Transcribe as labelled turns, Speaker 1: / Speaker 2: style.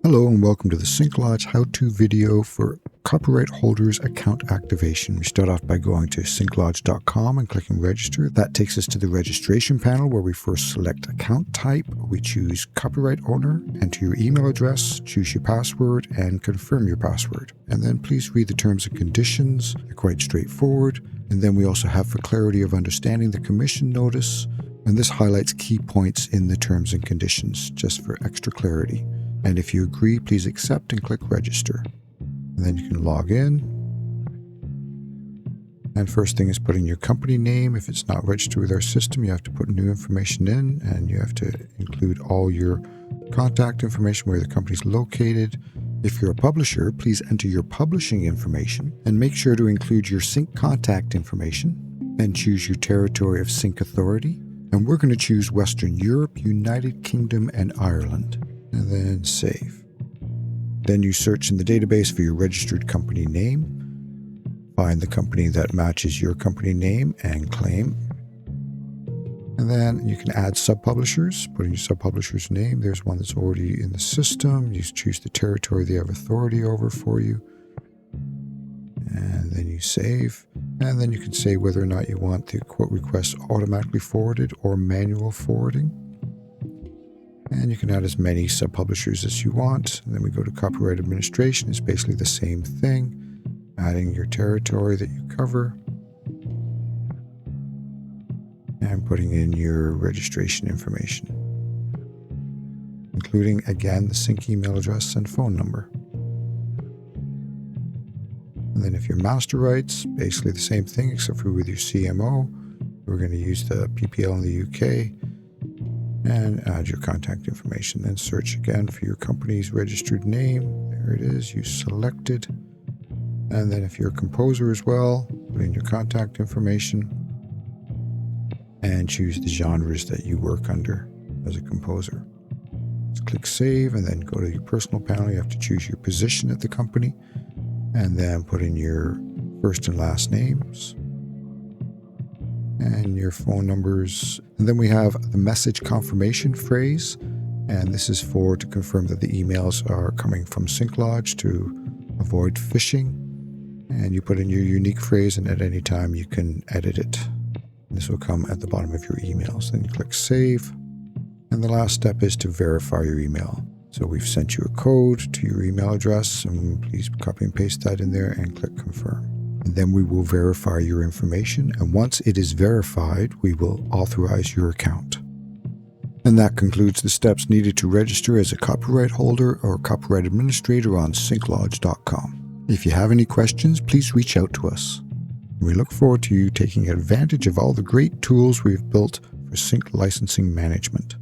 Speaker 1: Hello and welcome to the SyncLodge how-to video for copyright holders account activation. We start off by going to synclodge.com and clicking register. That takes us to the registration panel where we first select account type. We choose copyright owner, enter your email address, choose your password and confirm your password. And then please read the terms and conditions. They're quite straightforward. And then we also have, for clarity of understanding, the commission notice. And this highlights key points in the terms and conditions just for extra clarity. And if you agree, please accept and click register. And then you can log in. And first thing is putting your company name. If it's not registered with our system, you have to put new information in and you have to include all your contact information, where the company's located. If you're a publisher, please enter your publishing information and make sure to include your sync contact information and choose your territory of sync authority. And we're going to choose Western Europe, United Kingdom, and Ireland. And then save. Then you search in the database for your registered company name. Find the company that matches your company name and claim. And then you can add sub-publishers. Put in your sub-publisher's name. There's one that's already in the system. You choose the territory they have authority over for you. And then you save. And then you can say whether or not you want the quote request automatically forwarded or manual forwarding. And you can add as many sub-publishers as you want. And then we go to copyright administration. It's basically the same thing. Adding your territory that you cover. And putting in your registration information. Including, again, the sync email address and phone number. And then if you're master rights, basically the same thing except for with your CMO. We're going to use the PPL in the UK. And add your contact information. Then search again for your company's registered name. There it is. You selected. And then if you're a composer as well, put in your contact information and choose the genres that you work under as a composer. Just click save and then go to your personal panel. You have to choose your position at the company and then put in your first and last names and your phone numbers. And then we have the message confirmation phrase. And this is to confirm that the emails are coming from SyncLodge to avoid phishing. And you put in your unique phrase and at any time you can edit it. This will come at the bottom of your emails. Then you click save. And the last step is to verify your email. So we've sent you a code to your email address and please copy and paste that in there and click confirm. And then we will verify your information. And once it is verified, we will authorize your account. And that concludes the steps needed to register as a copyright holder or copyright administrator on synclodge.com. If you have any questions, please reach out to us. We look forward to you taking advantage of all the great tools we've built for sync licensing management.